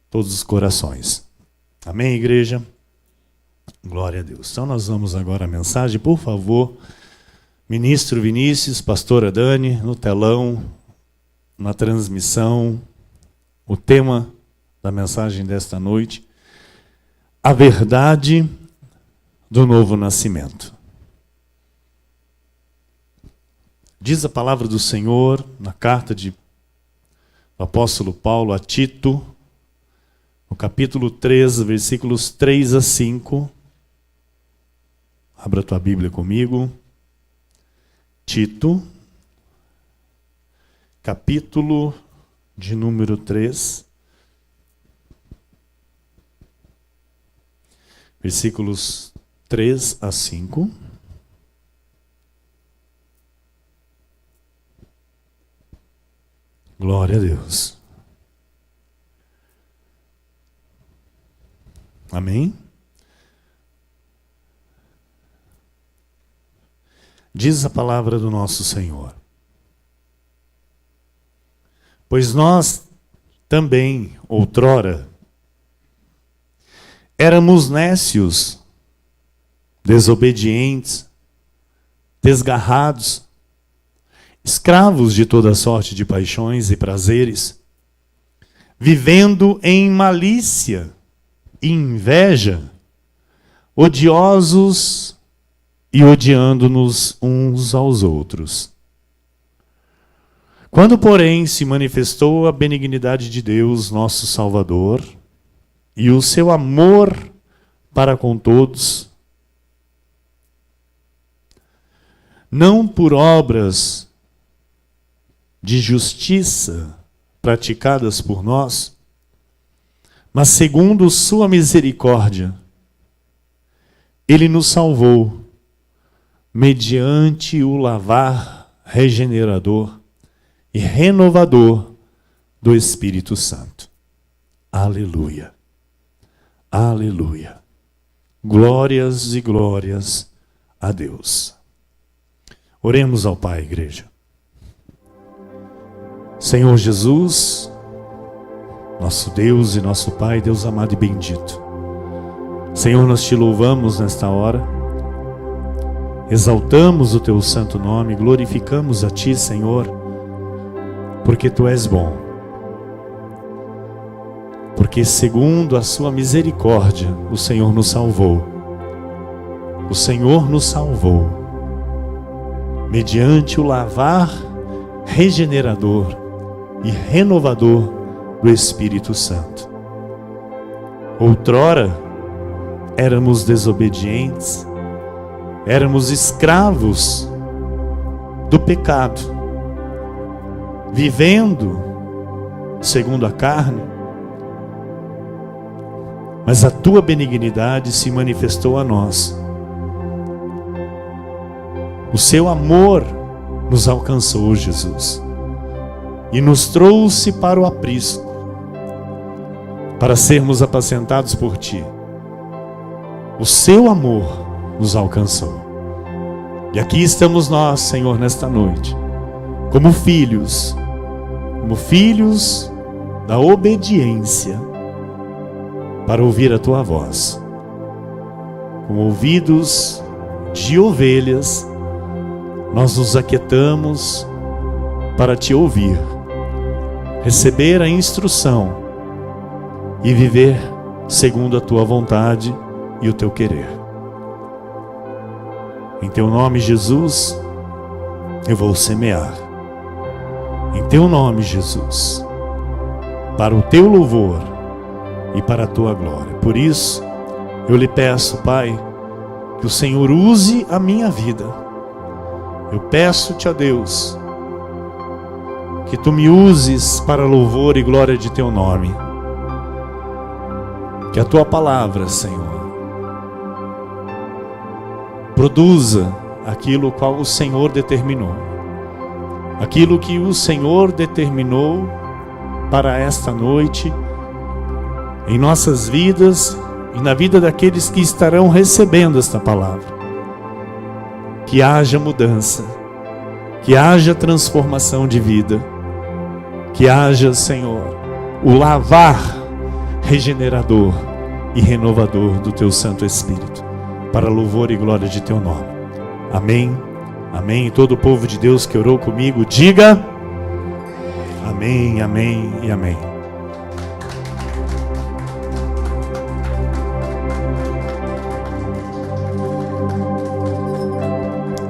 todos os corações. Amém, igreja? Glória a Deus. Então nós vamos agora à mensagem. Por favor, ministro Vinícius, pastora Dani, no telão, na transmissão, o tema da mensagem desta noite: a verdade do novo nascimento. Diz a palavra do Senhor na carta do apóstolo Paulo a Tito, no capítulo 3, versículos 3 a 5. Abra a tua Bíblia comigo. Tito, capítulo de número 3, versículos 3 a 5. Glória a Deus. Amém? Diz a palavra do nosso Senhor: pois nós também, outrora, éramos nécios, desobedientes, desgarrados, escravos de toda sorte de paixões e prazeres, vivendo em malícia e inveja, odiosos e odiando-nos uns aos outros. Quando, porém, se manifestou a benignidade de Deus, nosso Salvador, e o seu amor para com todos, não por obras de justiça praticadas por nós, mas segundo sua misericórdia, ele nos salvou mediante o lavar regenerador e renovador do Espírito Santo. Aleluia. Aleluia. Glórias e glórias a Deus. Oremos ao Pai, igreja. Senhor Jesus, nosso Deus e nosso Pai, Deus amado e bendito. Senhor, nós te louvamos nesta hora, exaltamos o teu santo nome, glorificamos a ti, Senhor, porque tu és bom. Porque segundo a sua misericórdia, o Senhor nos salvou. O Senhor nos salvou mediante o lavar regenerador e renovador do Espírito Santo. Outrora éramos desobedientes, éramos escravos do pecado, vivendo segundo a carne, mas a tua benignidade se manifestou a nós. O seu amor nos alcançou, Jesus, e nos trouxe para o aprisco, para sermos apacentados por ti. O seu amor nos alcançou. E aqui estamos nós, Senhor, nesta noite, como filhos da obediência, para ouvir a tua voz. Com ouvidos de ovelhas, nós nos aquietamos para te ouvir, receber a instrução e viver segundo a tua vontade e o teu querer. Em teu nome, Jesus, eu vou semear. Em teu nome, Jesus, para o teu louvor e para a tua glória. Por isso, eu lhe peço, Pai, que o Senhor use a minha vida. Eu peço-te a Deus, que tu me uses para louvor e glória de teu nome. Que a tua palavra, Senhor, produza aquilo qual o Senhor determinou. Aquilo que o Senhor determinou para esta noite, em nossas vidas e na vida daqueles que estarão recebendo esta palavra. Que haja mudança, que haja transformação de vida, que haja, Senhor, o lavar regenerador e renovador do teu Santo Espírito, para louvor e glória de teu nome. Amém, amém. E todo o povo de Deus que orou comigo, diga amém, amém e amém.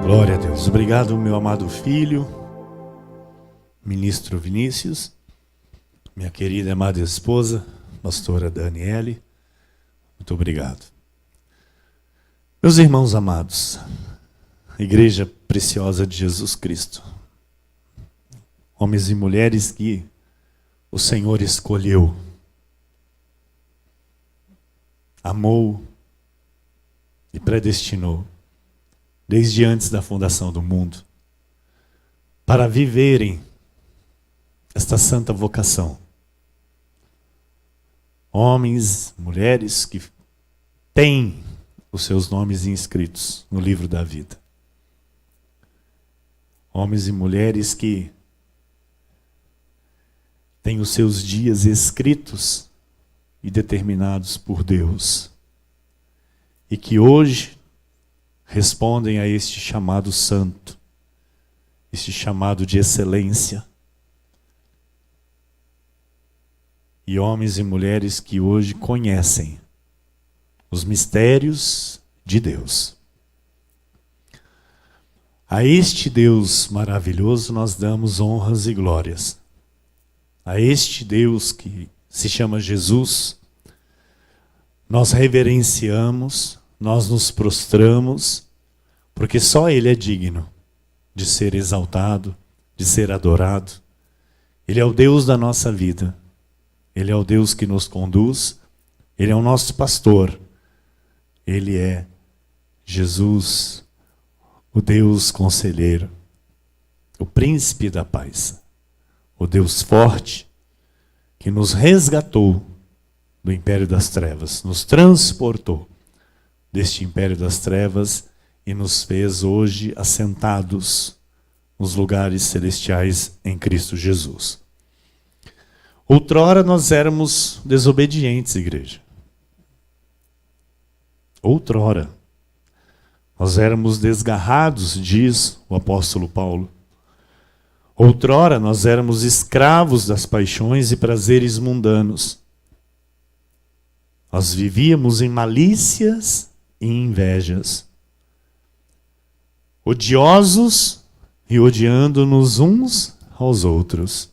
Glória a Deus. Obrigado, meu amado filho, ministro Vinícius, minha querida e amada esposa, pastora Daniele. Muito obrigado. Meus irmãos amados, igreja preciosa de Jesus Cristo, homens e mulheres que o Senhor escolheu, amou e predestinou desde antes da fundação do mundo, para viverem esta santa vocação. Homens, mulheres que têm os seus nomes inscritos no livro da vida. Homens e mulheres que têm os seus dias escritos e determinados por Deus. E que hoje respondem a este chamado santo, este chamado de excelência. E homens e mulheres que hoje conhecem os mistérios de Deus. A este Deus maravilhoso nós damos honras e glórias. A este Deus que se chama Jesus, nós reverenciamos, nós nos prostramos, porque só Ele é digno de ser exaltado, de ser adorado. Ele é o Deus da nossa vida. Ele é o Deus que nos conduz. Ele é o nosso pastor. Ele é Jesus, o Deus conselheiro, o príncipe da paz, o Deus forte que nos resgatou do império das trevas, nos transportou deste império das trevas e nos fez hoje assentados nos lugares celestiais em Cristo Jesus. Outrora nós éramos desobedientes, igreja. Outrora nós éramos desgarrados, diz o apóstolo Paulo. Outrora nós éramos escravos das paixões e prazeres mundanos. Nós vivíamos em malícias e invejas, odiosos e odiando-nos uns aos outros.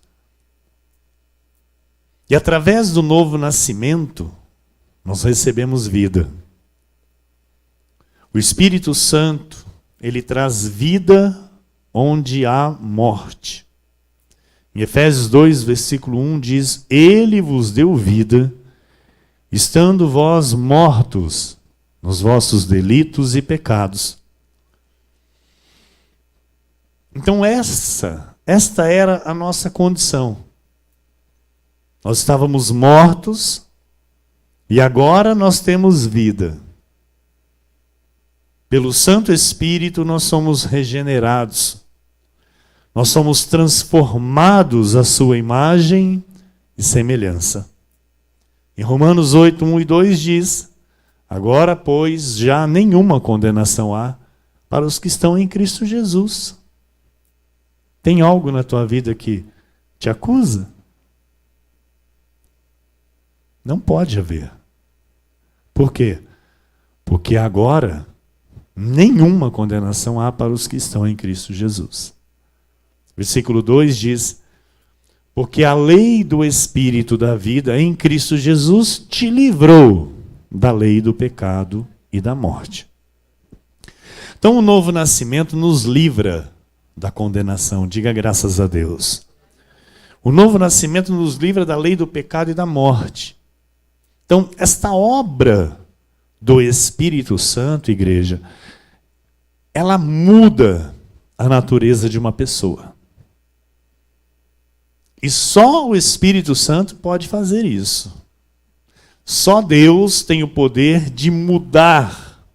E através do novo nascimento, nós recebemos vida. O Espírito Santo, ele traz vida onde há morte. Em Efésios 2, versículo 1 diz: Ele vos deu vida, estando vós mortos nos vossos delitos e pecados. Então esta era a nossa condição. Nós estávamos mortos e agora nós temos vida. Pelo Santo Espírito nós somos regenerados. Nós somos transformados à sua imagem e semelhança. Em Romanos 8, 1 e 2 diz: Agora, pois, já nenhuma condenação há para os que estão em Cristo Jesus. Tem algo na tua vida que te acusa? Não pode haver. Por quê? Porque agora nenhuma condenação há para os que estão em Cristo Jesus. Versículo 2 diz: Porque a lei do Espírito da vida em Cristo Jesus te livrou da lei do pecado e da morte. Então o novo nascimento nos livra da condenação. Diga graças a Deus. O novo nascimento nos livra da lei do pecado e da morte. Então esta obra do Espírito Santo, igreja, ela muda a natureza de uma pessoa. E só o Espírito Santo pode fazer isso. Só Deus tem o poder de mudar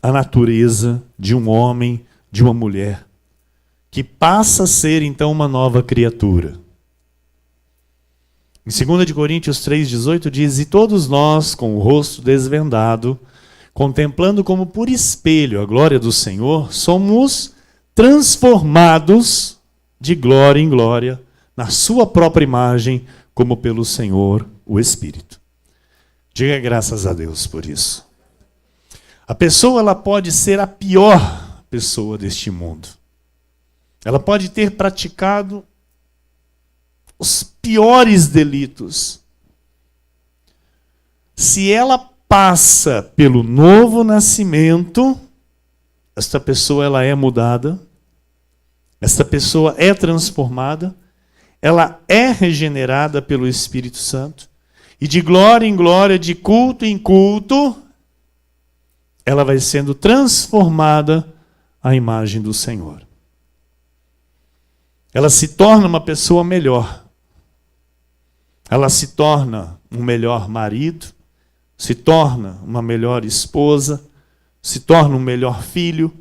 a natureza de um homem, de uma mulher, que passa a ser então uma nova criatura. Em 2 Coríntios 3,18 diz: e todos nós, com o rosto desvendado, contemplando como por espelho a glória do Senhor, somos transformados de glória em glória, na sua própria imagem, como pelo Senhor, o Espírito. Diga graças a Deus por isso. A pessoa, ela pode ser a pior pessoa deste mundo. Ela pode ter praticado os piores delitos. Se ela passa pelo novo nascimento, esta pessoa, ela é mudada, esta pessoa é transformada, ela é regenerada pelo Espírito Santo, e de glória em glória, de culto em culto, ela vai sendo transformada à imagem do Senhor. Ela se torna uma pessoa melhor. Ela se torna um melhor marido, se torna uma melhor esposa, se torna um melhor filho,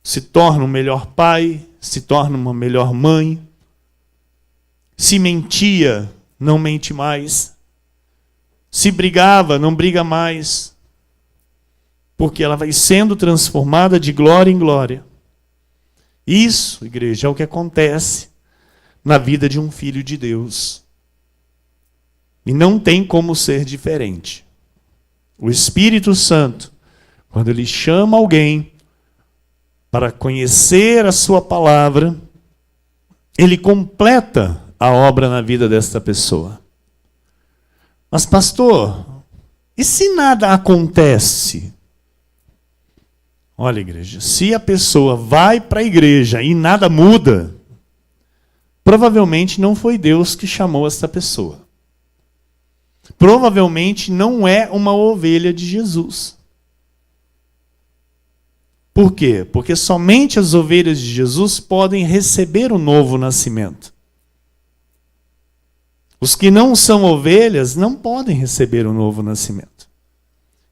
se torna um melhor pai, se torna uma melhor mãe. Se mentia, não mente mais. Se brigava, não briga mais. Porque ela vai sendo transformada de glória em glória. Isso, igreja, é o que acontece na vida de um filho de Deus. E não tem como ser diferente. O Espírito Santo, quando ele chama alguém para conhecer a sua palavra, ele completa a obra na vida desta pessoa. Mas, pastor, e se nada acontece? Olha, igreja, se a pessoa vai para a igreja e nada muda, provavelmente não foi Deus que chamou esta pessoa. Provavelmente não é uma ovelha de Jesus. Por quê? Porque somente as ovelhas de Jesus podem receber o novo nascimento. Os que não são ovelhas não podem receber o novo nascimento.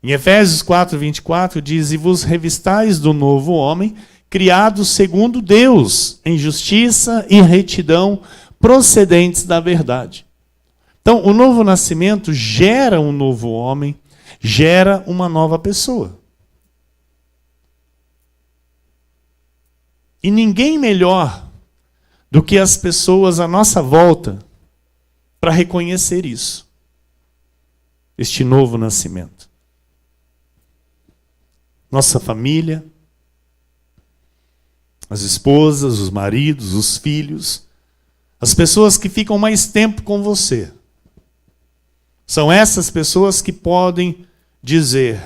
Em Efésios 4:24 diz: e vos revistais do novo homem, criado segundo Deus, em justiça e retidão, procedentes da verdade. Então, o novo nascimento gera um novo homem, gera uma nova pessoa. E ninguém melhor do que as pessoas à nossa volta para reconhecer isso. Este novo nascimento. Nossa família, as esposas, os maridos, os filhos, as pessoas que ficam mais tempo com você. São essas pessoas que podem dizer: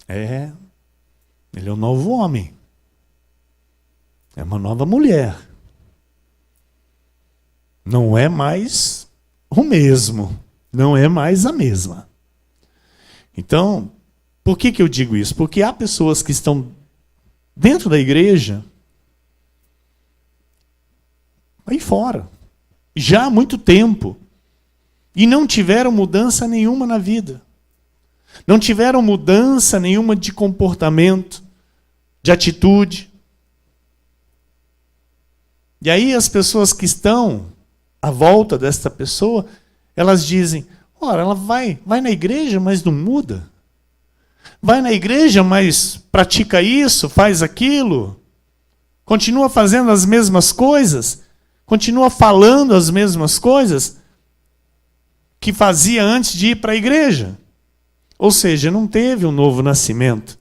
ele é um novo homem. É uma nova mulher. Não é mais o mesmo. Não é mais a mesma. Então, por que eu digo isso? Porque há pessoas que estão dentro da igreja, aí fora, já há muito tempo, e não tiveram mudança nenhuma na vida. Não tiveram mudança nenhuma de comportamento, de atitude. E aí as pessoas que estão à volta desta pessoa, elas dizem: ora, ela vai na igreja, mas não muda. Vai na igreja, mas pratica isso, faz aquilo. Continua fazendo as mesmas coisas. Continua falando as mesmas coisas que fazia antes de ir para a igreja. Ou seja, não teve um novo nascimento.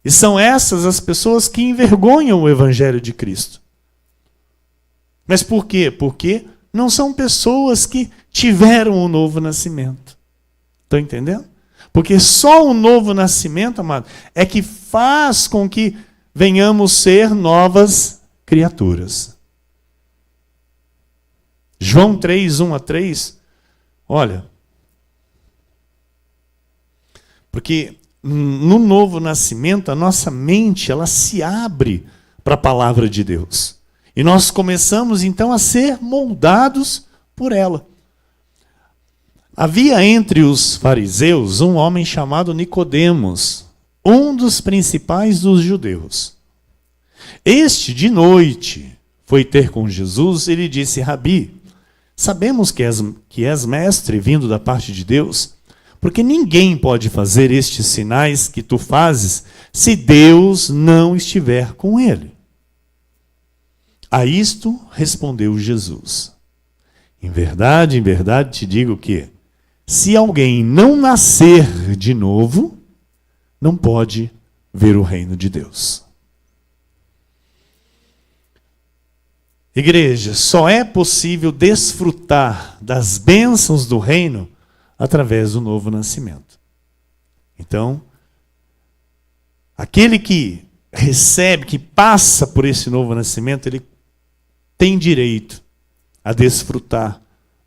E são essas as pessoas que envergonham o Evangelho de Cristo. Mas por quê? Porque não são pessoas que tiveram um novo nascimento. Estão entendendo? Porque só o novo nascimento, amado, é que faz com que venhamos ser novas criaturas. João 3, 1-3, olha, porque no novo nascimento a nossa mente ela se abre para a palavra de Deus. E nós começamos então a ser moldados por ela. Havia entre os fariseus um homem chamado Nicodemos, um dos principais dos judeus. Este, de noite, foi ter com Jesus e lhe disse: Rabi, Sabemos que és mestre vindo da parte de Deus, porque ninguém pode fazer estes sinais que tu fazes se Deus não estiver com ele. A isto respondeu Jesus: em verdade te digo que, se alguém não nascer de novo, não pode ver o reino de Deus. Igreja, só é possível desfrutar das bênçãos do reino através do novo nascimento. Então, aquele que recebe, que passa por esse novo nascimento, ele tem direito a desfrutar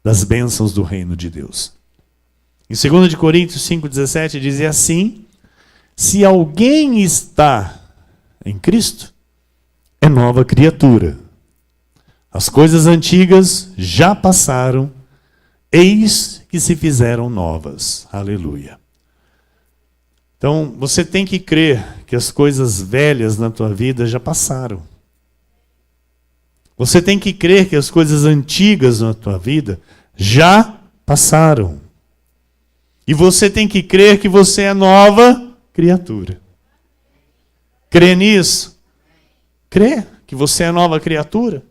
das bênçãos do reino de Deus. Em 2 Coríntios 5,17 diz assim: se alguém está em Cristo, é nova criatura. As coisas antigas já passaram, eis que se fizeram novas. Aleluia. Então, você tem que crer que as coisas velhas na tua vida já passaram. Você tem que crer que as coisas antigas na tua vida já passaram. E você tem que crer que você é nova criatura. Crê nisso? Crê que você é nova criatura?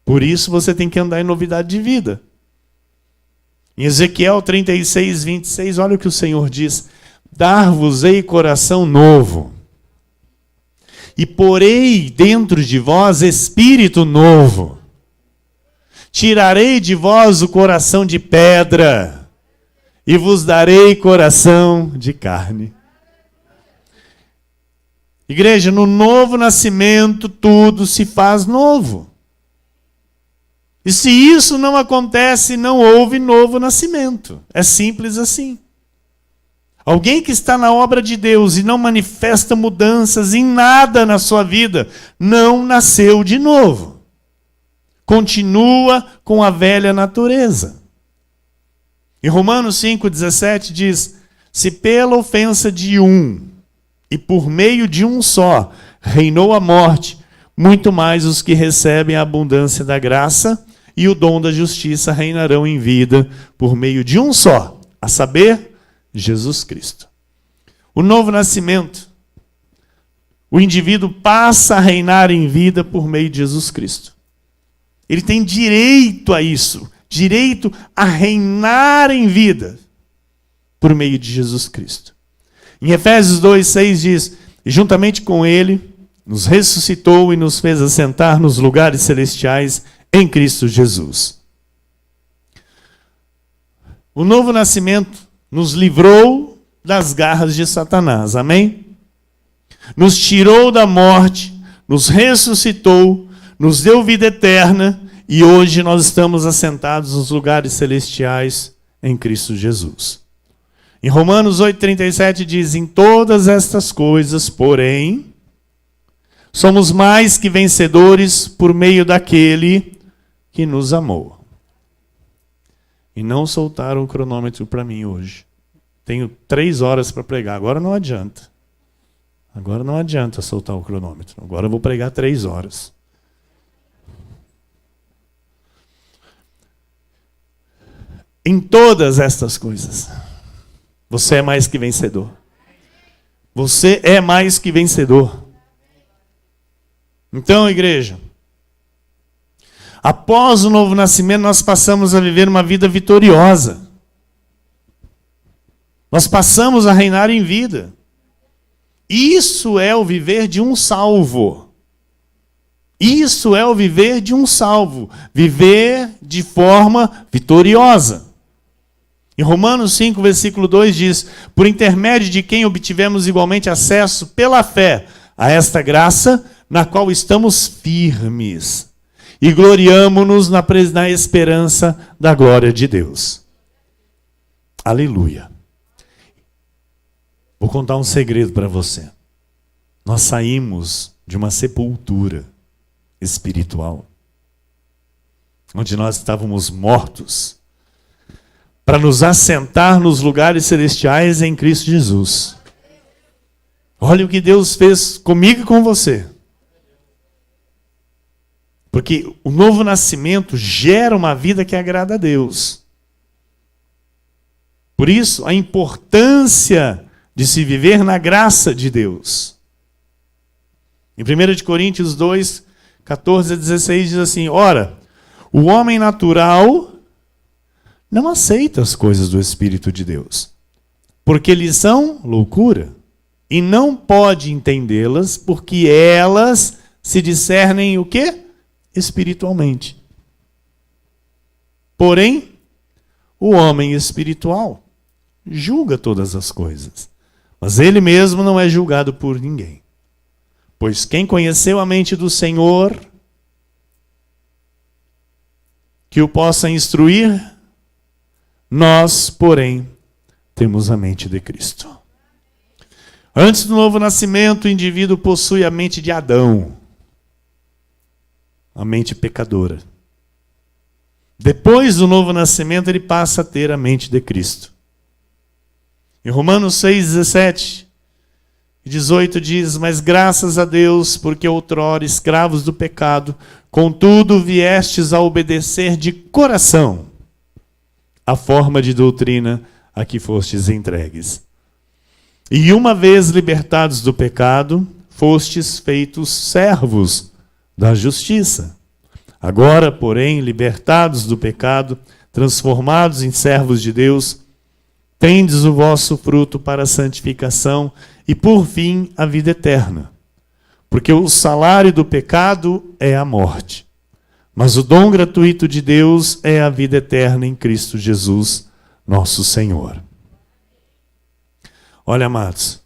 Por isso você tem que andar em novidade de vida. Em Ezequiel 36, 26, olha o que o Senhor diz: dar-vos-ei coração novo, e porei dentro de vós espírito novo. Tirarei de vós o coração de pedra, e vos darei coração de carne. Igreja, no novo nascimento tudo se faz novo. E se isso não acontece, não houve novo nascimento. É simples assim. Alguém que está na obra de Deus e não manifesta mudanças em nada na sua vida, não nasceu de novo. Continua com a velha natureza. Em Romanos 5,17 diz: se pela ofensa de um, e por meio de um só, reinou a morte, muito mais os que recebem a abundância da graça e o dom da justiça reinarão em vida por meio de um só, a saber, Jesus Cristo. O novo nascimento, o indivíduo passa a reinar em vida por meio de Jesus Cristo. Ele tem direito a isso, direito a reinar em vida por meio de Jesus Cristo. Em Efésios 2,6 diz: e juntamente com ele nos ressuscitou e nos fez assentar nos lugares celestiais em Cristo Jesus. O novo nascimento nos livrou das garras de Satanás, amém? Nos tirou da morte, nos ressuscitou, nos deu vida eterna e hoje nós estamos assentados nos lugares celestiais em Cristo Jesus. Em Romanos 8,37 diz: em todas estas coisas, porém, somos mais que vencedores por meio daquele que nos amou. E não soltaram o cronômetro para mim hoje. Tenho 3 horas para pregar. Agora não adianta. Agora não adianta soltar o cronômetro. Agora eu vou pregar 3 horas. Em todas estas coisas, você é mais que vencedor. Você é mais que vencedor. Então, igreja, após o novo nascimento, nós passamos a viver uma vida vitoriosa. Nós passamos a reinar em vida. Isso é o viver de um salvo. Isso é o viver de um salvo. Viver de forma vitoriosa. Em Romanos 5, versículo 2 diz: por intermédio de quem obtivemos igualmente acesso pela fé a esta graça, na qual estamos firmes. E gloriamo-nos na esperança da glória de Deus. Aleluia. Vou contar um segredo para você. Nós saímos de uma sepultura espiritual, onde nós estávamos mortos, para nos assentar nos lugares celestiais em Cristo Jesus. Olha o que Deus fez comigo e com você. Porque o novo nascimento gera uma vida que agrada a Deus. Por isso, a importância de se viver na graça de Deus. Em 1 Coríntios 2, 14 a 16 diz assim: ora, o homem natural não aceita as coisas do Espírito de Deus, porque lhes são loucura, e não pode entendê-las, porque elas se discernem o quê? Espiritualmente. Porém, o homem espiritual julga todas as coisas, mas ele mesmo não é julgado por ninguém. Pois quem conheceu a mente do Senhor, que o possa instruir, nós, porém, temos a mente de Cristo. Antes do novo nascimento, o indivíduo possui a mente de Adão, a mente pecadora. Depois do novo nascimento, ele passa a ter a mente de Cristo. Em Romanos 6, 17 e 18 diz: mas graças a Deus, porque outrora escravos do pecado, contudo viestes a obedecer de coração a forma de doutrina a que fostes entregues. E uma vez libertados do pecado, fostes feitos servos da justiça. Agora, porém, libertados do pecado, transformados em servos de Deus, tendes o vosso fruto para a santificação e, por fim, a vida eterna. Porque o salário do pecado é a morte, mas o dom gratuito de Deus é a vida eterna em Cristo Jesus, nosso Senhor. Olha, amados,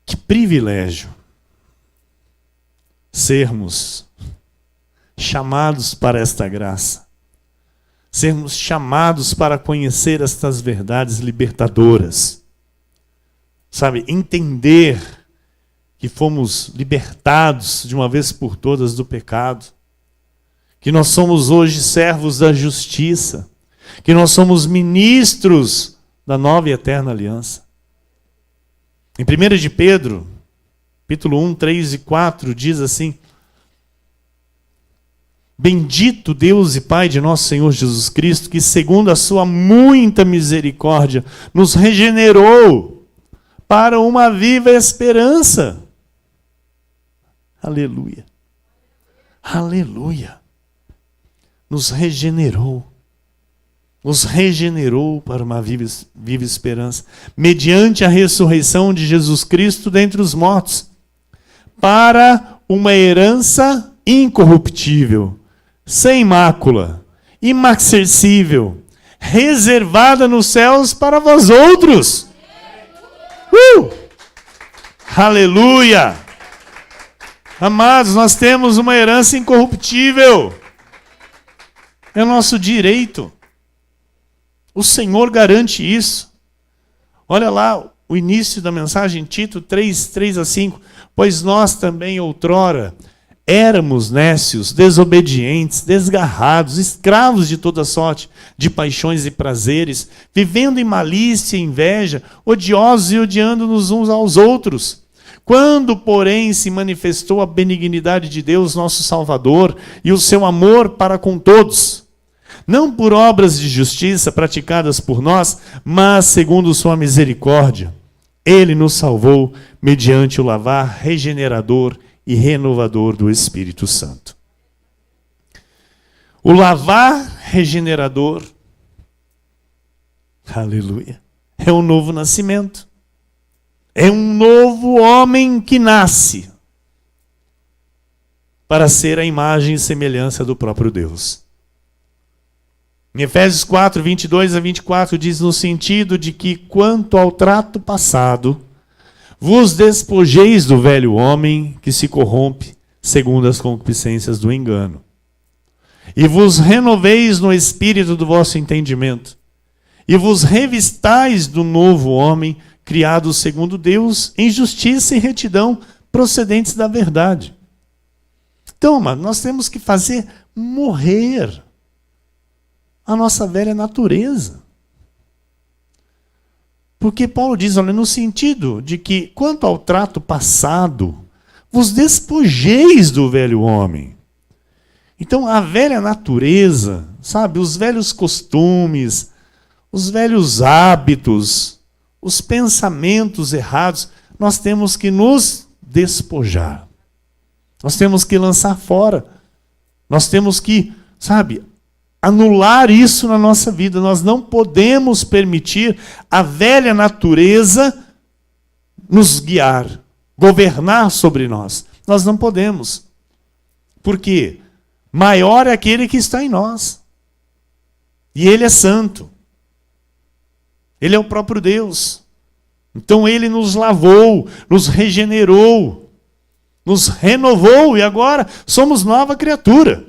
que privilégio sermos chamados para esta graça, sermos chamados para conhecer estas verdades libertadoras, sabe, entender que fomos libertados de uma vez por todas do pecado, que nós somos hoje servos da justiça, que nós somos ministros da nova e eterna aliança. Em 1 de Pedro, capítulo 1, 3 e 4, diz assim: bendito Deus e Pai de nosso Senhor Jesus Cristo, que segundo a sua muita misericórdia, nos regenerou para uma viva esperança. Aleluia. Aleluia. Nos regenerou. Nos regenerou para uma viva esperança, mediante a ressurreição de Jesus Cristo dentre os mortos, para uma herança incorruptível, sem mácula, imarcessível, reservada nos céus para vós outros. Aleluia! Amados, nós temos uma herança incorruptível. É o nosso direito. O Senhor garante isso. Olha lá o início da mensagem, Tito 3, 3 a 5. Pois nós também outrora éramos nécios, desobedientes, desgarrados, escravos de toda sorte, de paixões e prazeres, vivendo em malícia e inveja, odiosos e odiando-nos uns aos outros. Quando, porém, se manifestou a benignidade de Deus, nosso Salvador, e o seu amor para com todos, não por obras de justiça praticadas por nós, mas segundo sua misericórdia, ele nos salvou mediante o lavar regenerador e renovador do Espírito Santo. O lavar regenerador, aleluia, é um novo nascimento. É um novo homem que nasce para ser a imagem e semelhança do próprio Deus. Em Efésios 4, 22 a 24, diz no sentido de que, quanto ao trato passado, vos despojeis do velho homem que se corrompe segundo as concupiscências do engano, e vos renoveis no espírito do vosso entendimento, e vos revistais do novo homem, criado segundo Deus, em justiça e retidão, procedentes da verdade. Então, mano, nós temos que fazer morrer a nossa velha natureza. Porque Paulo diz, olha, no sentido de que, quanto ao trato passado, vos despojeis do velho homem. Então, a velha natureza, sabe, os velhos costumes, os velhos hábitos, os pensamentos errados, nós temos que nos despojar. Nós temos que lançar fora. Nós temos que, sabe, anular isso na nossa vida. Nós não podemos permitir a velha natureza nos guiar, governar sobre nós. Nós não podemos. Por quê? Maior é aquele que está em nós. E Ele é santo. Ele é o próprio Deus. Então Ele nos lavou, nos regenerou, nos renovou e agora somos nova criatura.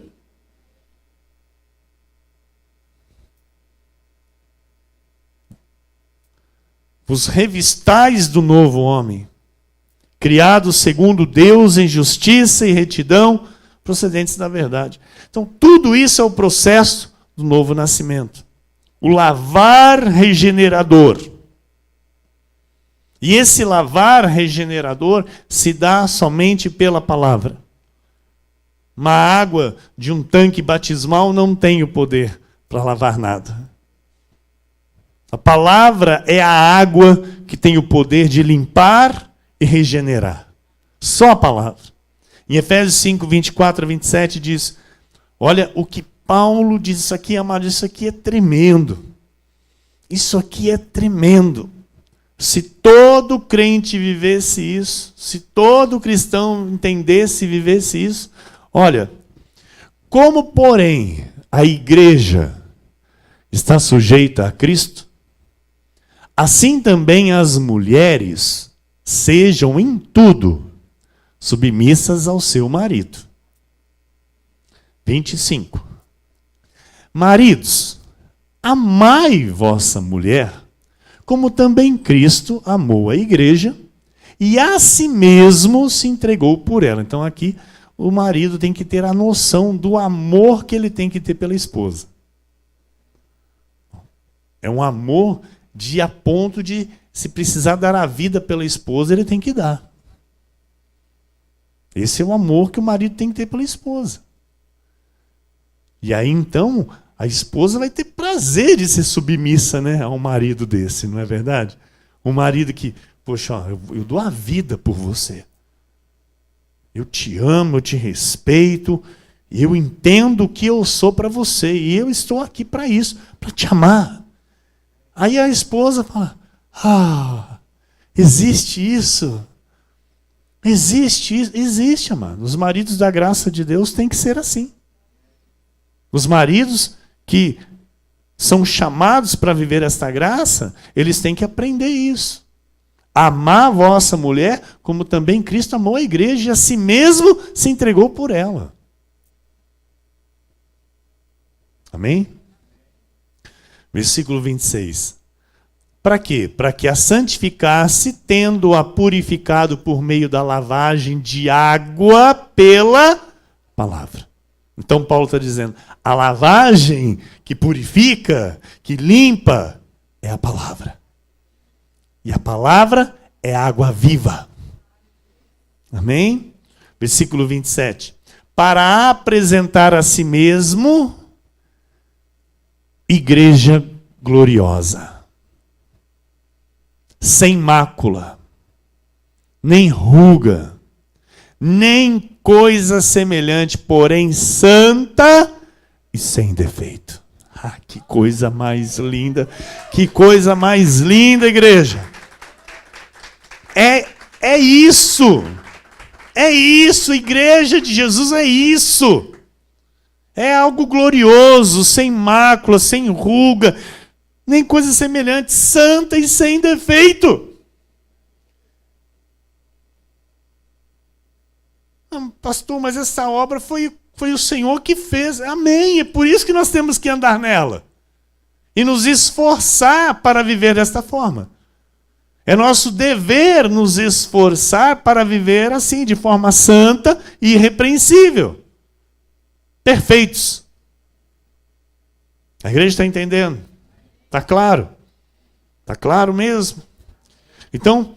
Vos revistais do novo homem, criado segundo Deus em justiça e retidão, procedentes da verdade. Então, tudo isso é o processo do novo nascimento. O lavar regenerador. E esse lavar regenerador se dá somente pela palavra. Uma água de um tanque batismal não tem o poder para lavar nada. A palavra é a água que tem o poder de limpar e regenerar. Só a palavra. Em Efésios 5, 24 a 27 diz, olha o que Paulo diz, isso aqui, amado, isso aqui é tremendo. Isso aqui é tremendo. Se todo crente vivesse isso, se todo cristão entendesse e vivesse isso, olha, como porém a igreja está sujeita a Cristo, assim também as mulheres sejam em tudo submissas ao seu marido. 25. Maridos, amai vossa mulher, como também Cristo amou a igreja e a si mesmo se entregou por ela. Então aqui o marido tem que ter a noção do amor que ele tem que ter pela esposa. É um amor a ponto de, se precisar dar a vida pela esposa, ele tem que dar. Esse é o amor que o marido tem que ter pela esposa. E aí então a esposa vai ter prazer de ser submissa, né, a um marido desse, não é verdade? Um marido que, poxa, ó, eu dou a vida por você. Eu te amo, eu te respeito, eu entendo o que eu sou para você e eu estou aqui para isso, para te amar. Aí a esposa fala, existe isso? Existe isso? Existe, amado. Os maridos da graça de Deus têm que ser assim. Os maridos que são chamados para viver esta graça, eles têm que aprender isso. Amar a vossa mulher, como também Cristo amou a igreja e a si mesmo se entregou por ela. Amém? Versículo 26. Para quê? Para que a santificasse, tendo-a purificado por meio da lavagem de água pela palavra. Então Paulo está dizendo, a lavagem que purifica, que limpa, é a palavra. E a palavra é água viva. Amém? Versículo 27. Para apresentar a si mesmo igreja gloriosa, sem mácula, nem ruga, nem coisa semelhante, porém santa e sem defeito. Ah, que coisa mais linda, que coisa mais linda, igreja. É isso, igreja de Jesus, é isso. É algo glorioso, sem mácula, sem ruga, nem coisa semelhante, santa e sem defeito. Pastor, mas essa obra foi o Senhor que fez. Amém. É por isso que nós temos que andar nela. E nos esforçar para viver desta forma. É nosso dever nos esforçar para viver assim, de forma santa e irrepreensível. Perfeitos. A igreja está entendendo? Está claro? Está claro mesmo? Então,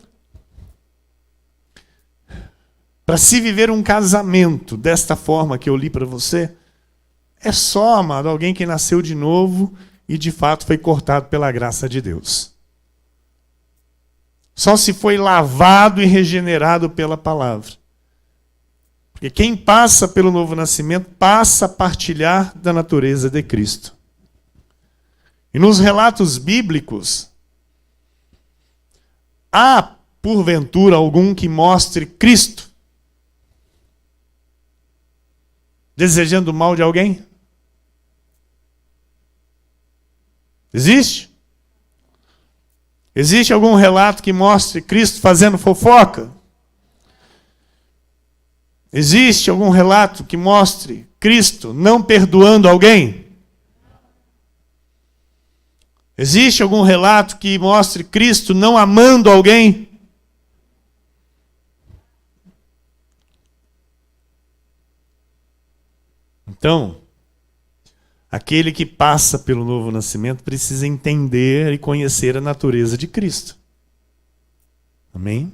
Para se viver um casamento desta forma que eu li para você, é só, amado, alguém que nasceu de novo e de fato foi cortado pela graça de Deus. Só se foi lavado e regenerado pela palavra. Porque quem passa pelo novo nascimento passa a partilhar da natureza de Cristo. E nos relatos bíblicos, há, porventura, algum que mostre Cristo desejando o mal de alguém? Existe? Existe algum relato que mostre Cristo fazendo fofoca? Existe algum relato que mostre Cristo não perdoando alguém? Existe algum relato que mostre Cristo não amando alguém? Então, aquele que passa pelo novo nascimento precisa entender e conhecer a natureza de Cristo. Amém?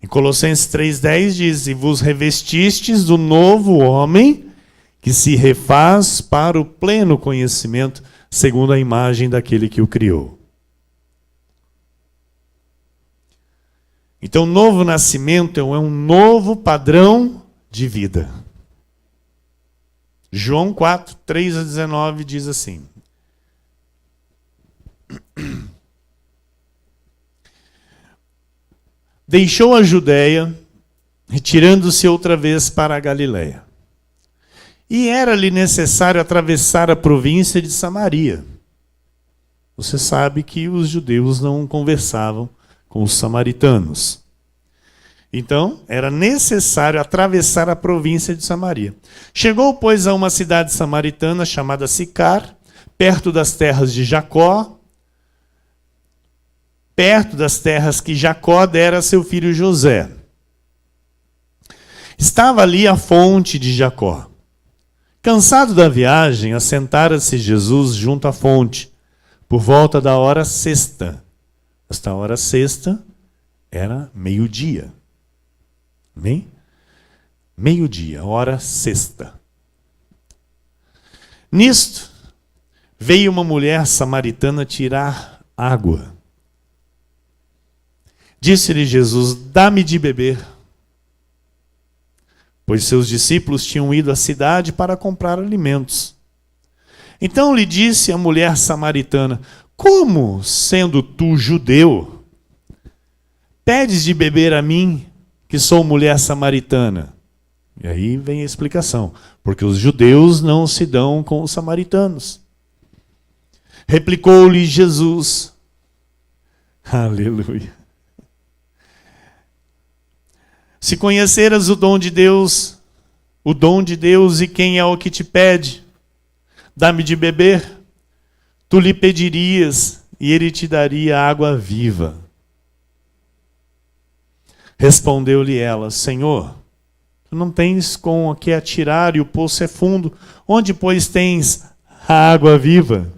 Em Colossenses 3,10 diz: e vos revestistes do novo homem, que se refaz para o pleno conhecimento, segundo a imagem daquele que o criou. Então, novo nascimento é um novo padrão de vida. João 4, 3 a 19 diz assim: deixou a Judéia, retirando-se outra vez para a Galiléia. E era-lhe necessário atravessar a província de Samaria. Você sabe que os judeus não conversavam com os samaritanos. Então, era necessário atravessar a província de Samaria. Chegou, pois, a uma cidade samaritana chamada Sicar, perto das terras de Jacó, perto das terras que Jacó dera a seu filho José. Estava ali a fonte de Jacó. Cansado da viagem, assentara-se Jesus junto à fonte, por volta da hora sexta. Esta hora sexta era meio-dia. Amém? Meio-dia, hora sexta. Nisto, veio uma mulher samaritana tirar água. Disse-lhe Jesus: dá-me de beber. Pois seus discípulos tinham ido à cidade para comprar alimentos. Então lhe disse a mulher samaritana: como, sendo tu judeu, pedes de beber a mim, que sou mulher samaritana? E aí vem a explicação. Porque os judeus não se dão com os samaritanos. Replicou-lhe Jesus: aleluia. Se conheceras o dom de Deus e quem é o que te pede, dá-me de beber, tu lhe pedirias e ele te daria água viva. Respondeu-lhe ela: Senhor, tu não tens com o que atirar e o poço é fundo, onde, pois, tens a água viva?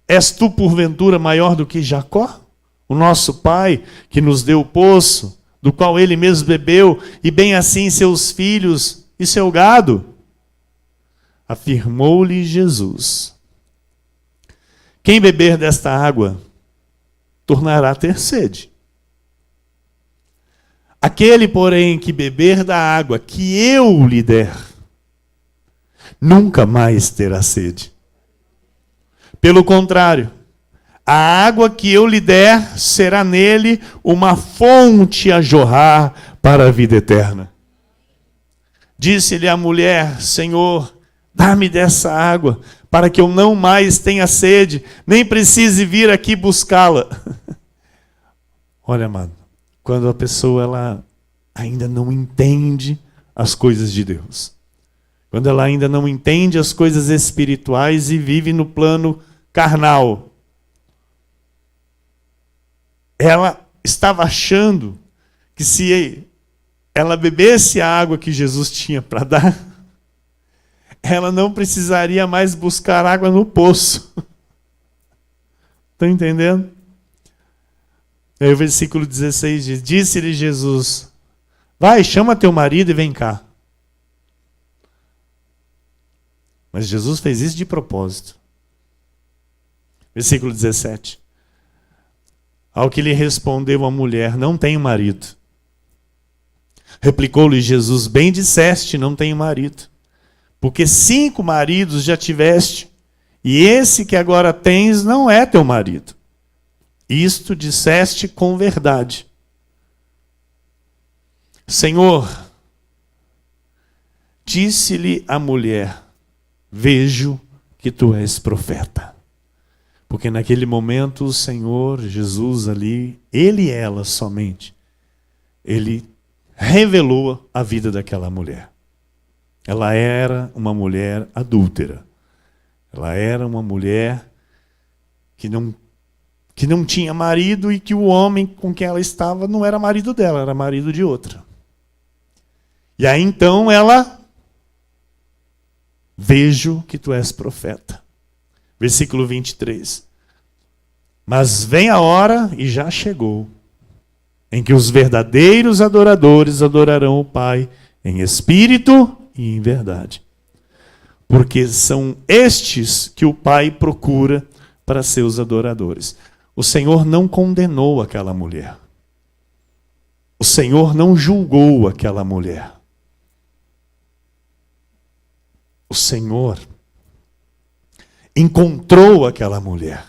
És tu, porventura, maior do que Jacó, o nosso pai, que nos deu o poço, do qual ele mesmo bebeu, e bem assim seus filhos e seu gado? Afirmou-lhe Jesus: quem beber desta água tornará a ter sede. Aquele, porém, que beber da água que eu lhe der, nunca mais terá sede. Pelo contrário, a água que eu lhe der será nele uma fonte a jorrar para a vida eterna. Disse-lhe a mulher: Senhor, dá-me dessa água, para que eu não mais tenha sede, nem precise vir aqui buscá-la. Olha, amado, quando a pessoa ela ainda não entende as coisas de Deus, quando ela ainda não entende as coisas espirituais e vive no plano carnal, ela estava achando que se ela bebesse a água que Jesus tinha para dar, ela não precisaria mais buscar água no poço. Estão entendendo? Aí o versículo 16 diz: disse-lhe Jesus: Vai, chama teu marido e vem cá. Mas Jesus fez isso de propósito. Versículo 17. Ao que lhe respondeu a mulher: não tenho marido. Replicou-lhe Jesus: bem disseste, não tenho marido. Porque 5 maridos já tiveste, e esse que agora tens não é teu marido. Isto disseste com verdade. Senhor, disse-lhe a mulher: vejo que tu és profeta. Porque naquele momento o Senhor Jesus ali, ele e ela somente, ele revelou a vida daquela mulher. Ela era uma mulher adúltera. Ela era uma mulher que não tinha marido e que o homem com quem ela estava não era marido dela, era marido de outra. E aí então ela: vejo que tu és profeta. Versículo 23. Mas vem a hora, e já chegou, em que os verdadeiros adoradores adorarão o Pai em espírito e em verdade. Porque são estes que o Pai procura para seus adoradores. O Senhor não condenou aquela mulher. O Senhor não julgou aquela mulher. O Senhor encontrou aquela mulher.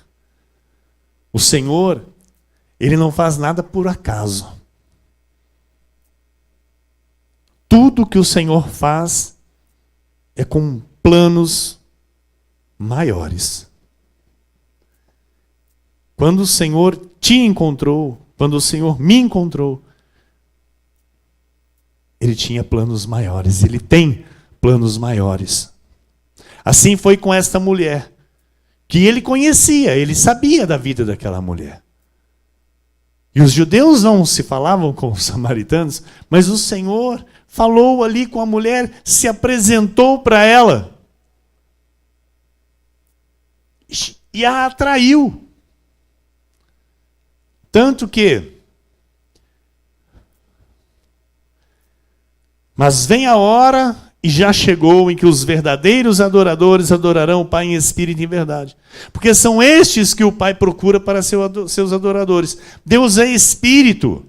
O Senhor, ele não faz nada por acaso. Tudo que o Senhor faz é com planos maiores. Quando o Senhor te encontrou, quando o Senhor me encontrou, ele tinha planos maiores, ele tem planos maiores. Assim foi com esta mulher, que ele conhecia, ele sabia da vida daquela mulher. E os judeus não se falavam com os samaritanos, mas o Senhor falou ali com a mulher, se apresentou para ela e a atraiu. Tanto que, mas vem a hora, e já chegou, em que os verdadeiros adoradores adorarão o Pai em espírito e em verdade. Porque são estes que o Pai procura para seus adoradores. Deus é espírito,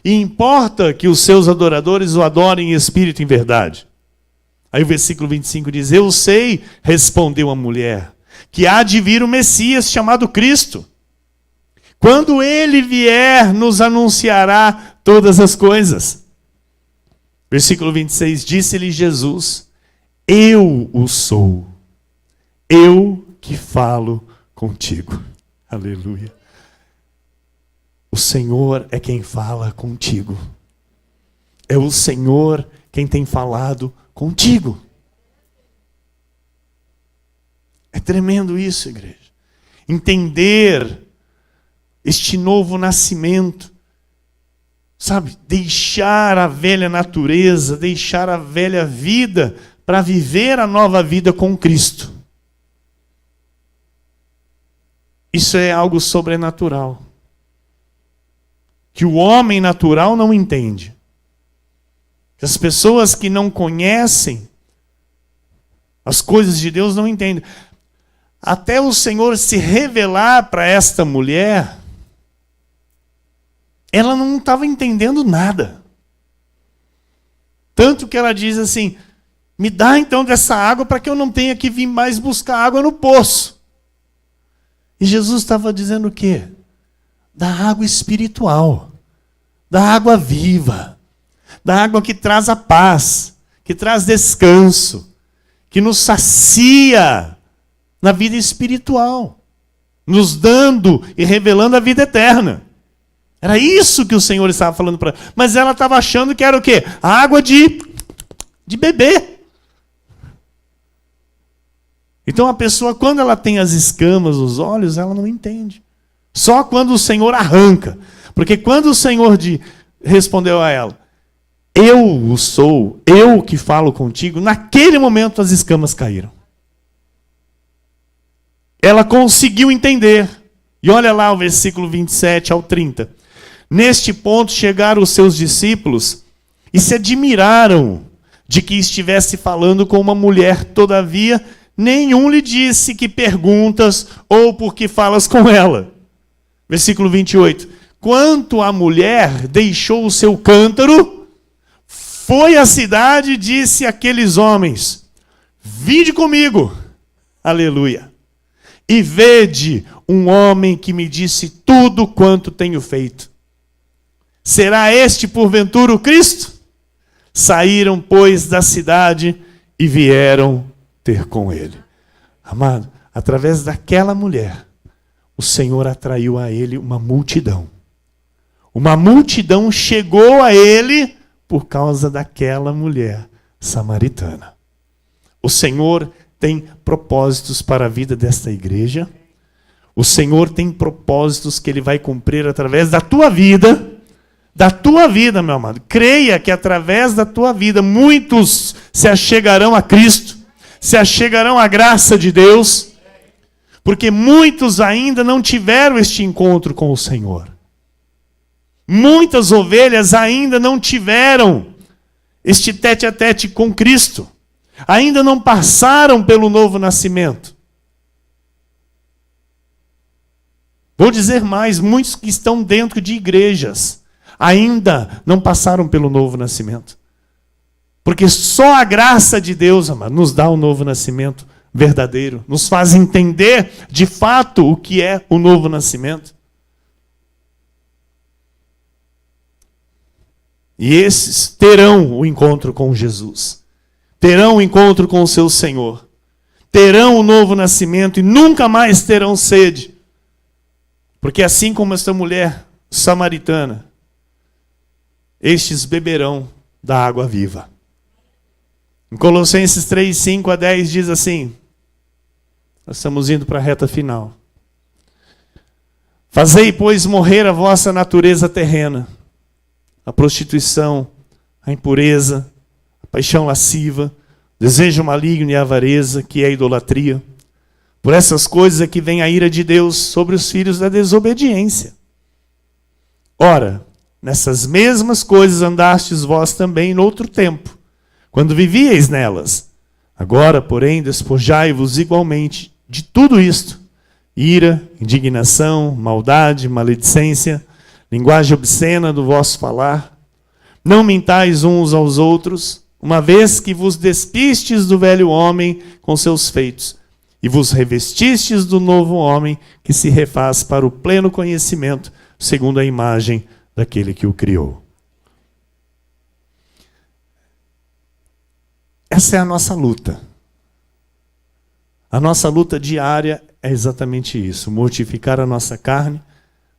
e importa que os seus adoradores o adorem em espírito e em verdade. Aí o versículo 25 diz: eu sei, respondeu a mulher, que há de vir o Messias chamado Cristo. Quando ele vier, nos anunciará todas as coisas. Versículo 26, disse-lhe Jesus: eu o sou, eu que falo contigo. Aleluia. O Senhor é quem fala contigo. É o Senhor quem tem falado contigo. É tremendo isso, igreja. Entender este novo nascimento. Sabe, deixar a velha natureza, deixar a velha vida para viver a nova vida com Cristo. Isso é algo sobrenatural, que o homem natural não entende. Que as pessoas que não conhecem as coisas de Deus não entendem. Até o Senhor se revelar para esta mulher, ela não estava entendendo nada. Tanto que ela diz assim: me dá então dessa água para que eu não tenha que vir mais buscar água no poço. E Jesus estava dizendo o quê? Da água espiritual, da água viva, da água que traz a paz, que traz descanso, que nos sacia na vida espiritual, nos dando e revelando a vida eterna. Era isso que o Senhor estava falando para ela. Mas ela estava achando que era o quê? A água de beber. Então a pessoa, quando ela tem as escamas nos olhos, ela não entende. Só quando o Senhor arranca. Porque quando o Senhor respondeu a ela: eu o sou, eu que falo contigo, naquele momento as escamas caíram. Ela conseguiu entender. E olha lá o versículo 27 ao 30. Neste ponto chegaram os seus discípulos e se admiraram de que estivesse falando com uma mulher. Todavia, nenhum lhe disse: que perguntas ou por que falas com ela. Versículo 28. Quanto à mulher, deixou o seu cântaro, foi à cidade e disse àqueles homens: vinde comigo, aleluia, e vede um homem que me disse tudo quanto tenho feito. Será este porventura o Cristo? Saíram, pois, da cidade e vieram ter com ele. Amado, através daquela mulher, o Senhor atraiu a ele uma multidão. Uma multidão chegou a ele por causa daquela mulher samaritana. O Senhor tem propósitos para a vida desta igreja. O Senhor tem propósitos que Ele vai cumprir através da tua vida. Da tua vida, meu amado. Creia que através da tua vida muitos se achegarão a Cristo, se achegarão à graça de Deus, porque muitos ainda não tiveram este encontro com o Senhor. Muitas ovelhas ainda não tiveram este tete-a-tete com Cristo. Ainda não passaram pelo novo nascimento. Vou dizer mais, muitos que estão dentro de igrejas ainda não passaram pelo novo nascimento. Porque só a graça de Deus, amado, nos dá o novo nascimento verdadeiro. Nos faz entender de fato o que é o novo nascimento. E esses terão o encontro com Jesus. Terão o encontro com o seu Senhor. Terão o novo nascimento e nunca mais terão sede. Porque assim como esta mulher samaritana, estes beberão da água viva. Em Colossenses 3, 5 a 10 diz assim, nós estamos indo para a reta final. Fazei, pois, morrer a vossa natureza terrena, a prostituição, a impureza, a paixão lasciva, desejo maligno e a avareza, que é a idolatria. Por essas coisas é que vem a ira de Deus sobre os filhos da desobediência. Ora, nessas mesmas coisas andastes vós também noutro tempo, quando vivíeis nelas. Agora, porém, despojai-vos igualmente de tudo isto: ira, indignação, maldade, maledicência, linguagem obscena do vosso falar. Não mintais uns aos outros, uma vez que vos despistes do velho homem com seus feitos, e vos revestistes do novo homem, que se refaz para o pleno conhecimento, segundo a imagem daquele que o criou. Essa é a nossa luta. A nossa luta diária é exatamente isso: mortificar a nossa carne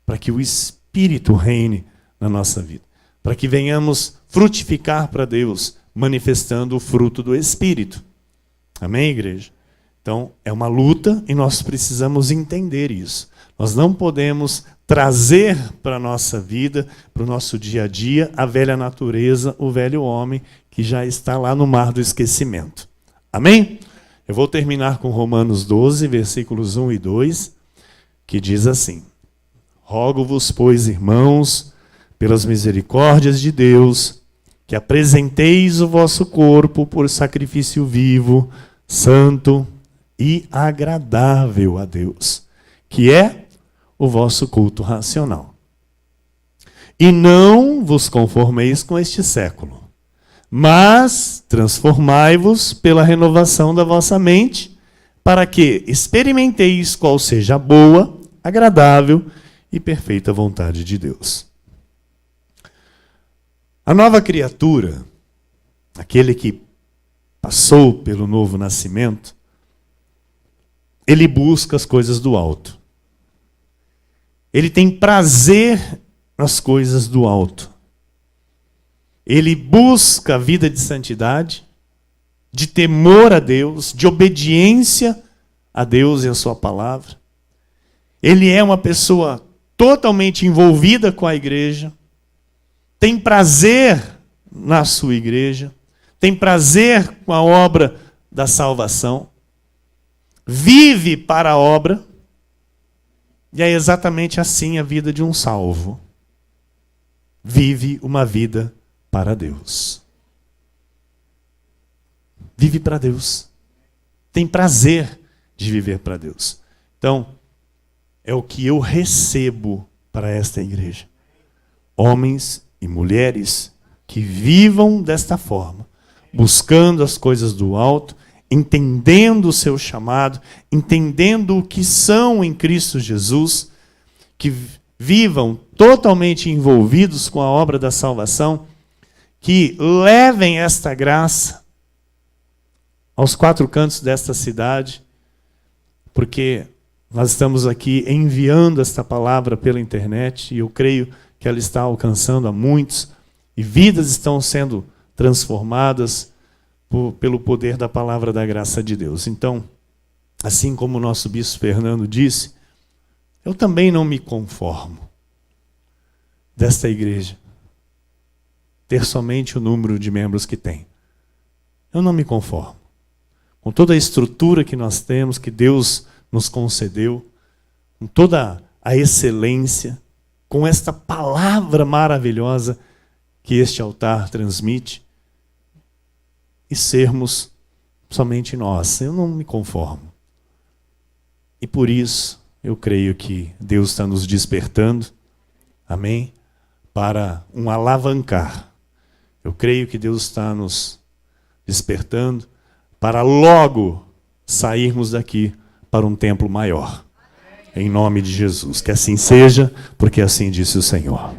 para que o Espírito reine na nossa vida. Para que venhamos frutificar para Deus, manifestando o fruto do Espírito. Amém, igreja? Então, é uma luta e nós precisamos entender isso. Nós não podemos trazer para a nossa vida, para o nosso dia a dia, a velha natureza, o velho homem, que já está lá no mar do esquecimento. Amém? Eu vou terminar com Romanos 12, versículos 1 e 2, que diz assim: rogo-vos, pois, irmãos, pelas misericórdias de Deus, que apresenteis o vosso corpo por sacrifício vivo, santo e agradável a Deus, que é o vosso culto racional. E não vos conformeis com este século, mas transformai-vos pela renovação da vossa mente, para que experimenteis qual seja a boa, agradável e perfeita vontade de Deus. A nova criatura, aquele que passou pelo novo nascimento, ele busca as coisas do alto. Ele tem prazer nas coisas do alto. Ele busca a vida de santidade, de temor a Deus, de obediência a Deus e a sua palavra. Ele é uma pessoa totalmente envolvida com a igreja, tem prazer na sua igreja, tem prazer com a obra da salvação, vive para a obra, e é exatamente assim a vida de um salvo. Vive uma vida para Deus. Vive para Deus. Tem prazer de viver para Deus. Então, é o que eu recebo para esta igreja. Homens e mulheres que vivam desta forma, buscando as coisas do alto, entendendo o seu chamado, entendendo o que são em Cristo Jesus, que vivam totalmente envolvidos com a obra da salvação, que levem esta graça aos quatro cantos desta cidade, porque nós estamos aqui enviando esta palavra pela internet e eu creio que ela está alcançando a muitos e vidas estão sendo transformadas pelo poder da palavra da graça de Deus. Então, assim como o nosso bispo Fernando disse, eu também não me conformo desta igreja ter somente o número de membros que tem. Eu não me conformo. Com toda a estrutura que nós temos, que Deus nos concedeu, com toda a excelência, com esta palavra maravilhosa que este altar transmite, e sermos somente nós. Eu não me conformo. E por isso, eu creio que Deus está nos despertando, amém? Para um alavancar. Eu creio que Deus está nos despertando para logo sairmos daqui para um templo maior. Em nome de Jesus. Que assim seja, porque assim disse o Senhor.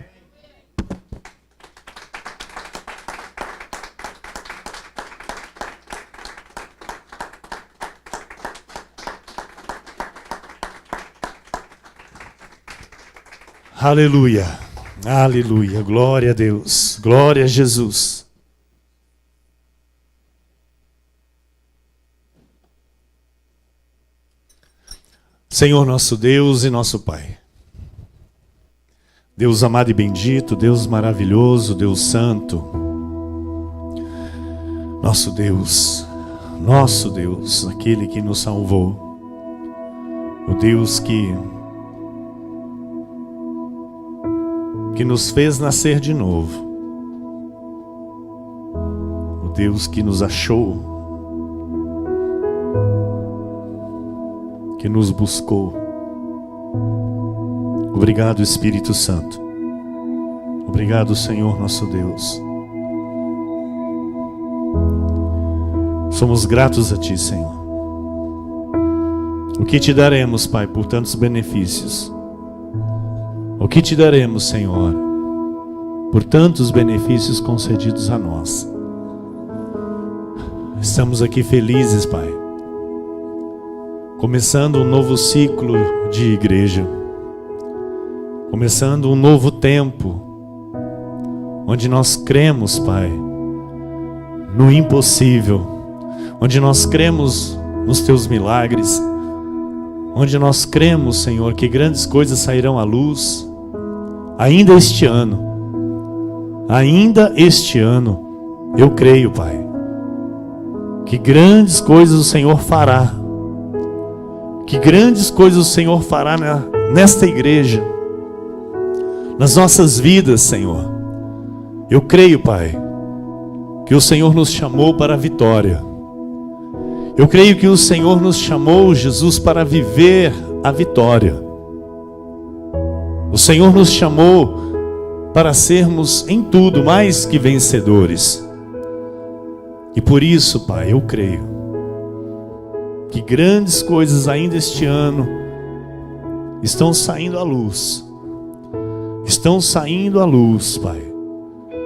Aleluia, aleluia, glória a Deus, glória a Jesus. Senhor nosso Deus e nosso Pai, Deus amado e bendito, Deus maravilhoso, Deus santo, nosso Deus, aquele que nos salvou, o Deus que nos fez nascer de novo, o Deus que nos achou, que nos buscou. Obrigado, Espírito Santo. Obrigado, Senhor nosso Deus. Somos gratos a Ti, Senhor. O que Te daremos, Pai, por tantos benefícios? O que Te daremos, Senhor, por tantos benefícios concedidos a nós? Estamos aqui felizes, Pai, começando um novo ciclo de igreja, começando um novo tempo, onde nós cremos, Pai, no impossível, onde nós cremos nos Teus milagres, onde nós cremos, Senhor, que grandes coisas sairão à luz, ainda este ano, eu creio, Pai, que grandes coisas o Senhor fará, que grandes coisas o Senhor fará nesta igreja, nas nossas vidas, Senhor. Eu creio, Pai, que o Senhor nos chamou para a vitória. Eu creio que o Senhor nos chamou, Jesus, para viver a vitória. O Senhor nos chamou para sermos em tudo mais que vencedores. E por isso, Pai, eu creio que grandes coisas ainda este ano estão saindo à luz. Estão saindo à luz, Pai,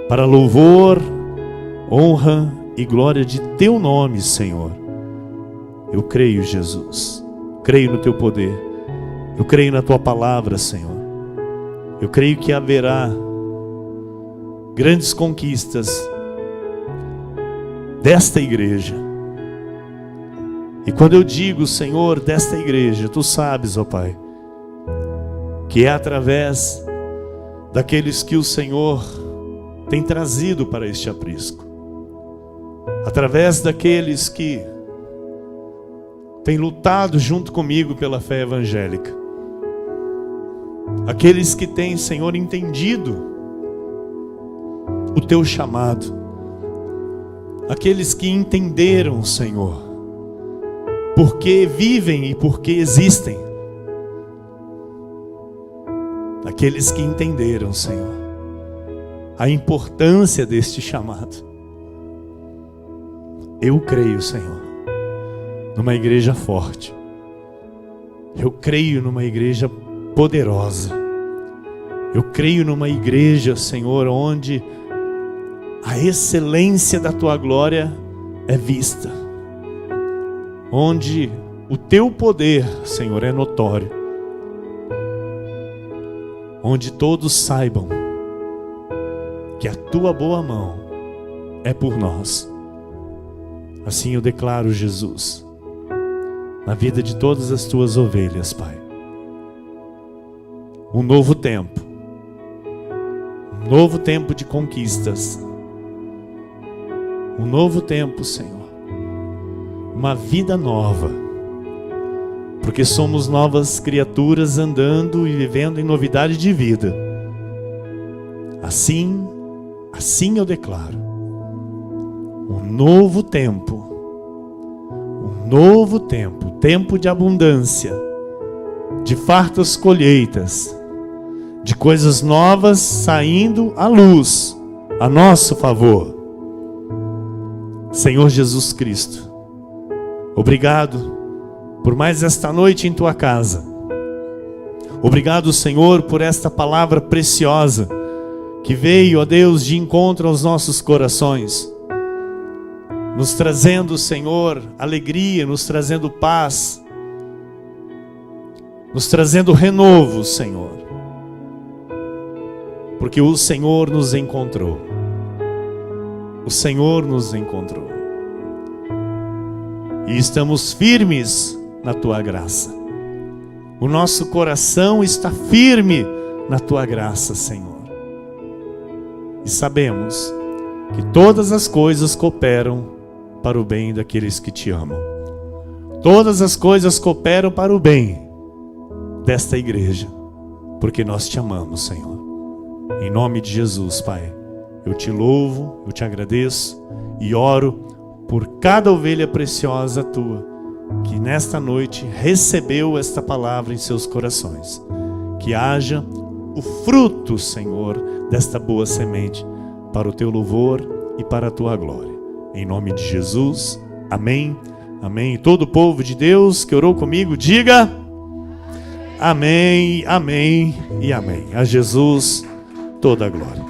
para louvor, honra e glória de Teu nome, Senhor. Eu creio, Jesus. Creio no Teu poder. Eu creio na Tua palavra, Senhor. Eu creio que haverá grandes conquistas desta igreja. E quando eu digo, Senhor, desta igreja, Tu sabes, ó Pai, que é através daqueles que o Senhor tem trazido para este aprisco, através daqueles que têm lutado junto comigo pela fé evangélica, aqueles que têm, Senhor, entendido o teu chamado. Aqueles que entenderam, Senhor, por que vivem e por que existem. Aqueles que entenderam, Senhor, a importância deste chamado. Eu creio, Senhor, numa igreja forte. Eu creio numa igreja poderosa. Eu creio numa igreja, Senhor, onde a excelência da Tua glória é vista. Onde o Teu poder, Senhor, é notório. Onde todos saibam que a Tua boa mão é por nós. Assim eu declaro, Jesus, na vida de todas as Tuas ovelhas, Pai, um novo tempo de conquistas, um novo tempo, Senhor, uma vida nova, porque somos novas criaturas andando e vivendo em novidade de vida. Assim eu declaro um novo tempo, tempo de abundância, de fartas colheitas, de coisas novas saindo à luz, a nosso favor. Senhor Jesus Cristo, obrigado por mais esta noite em Tua casa. Obrigado, Senhor, por esta palavra preciosa que veio, ó Deus, de encontro aos nossos corações, nos trazendo, Senhor, alegria, nos trazendo paz, nos trazendo renovo, Senhor, porque o Senhor nos encontrou. O Senhor nos encontrou. E estamos firmes na Tua graça. O nosso coração está firme na Tua graça, Senhor. E sabemos que todas as coisas cooperam para o bem daqueles que Te amam. Todas as coisas cooperam para o bem desta igreja, porque nós Te amamos, Senhor. Em nome de Jesus, Pai, eu Te louvo, eu Te agradeço e oro por cada ovelha preciosa Tua, que nesta noite recebeu esta palavra em seus corações. Que haja o fruto, Senhor, desta boa semente, para o Teu louvor e para a Tua glória. Em nome de Jesus, amém, amém. E todo o povo de Deus que orou comigo, diga amém, amém e amém. A Jesus toda a glória.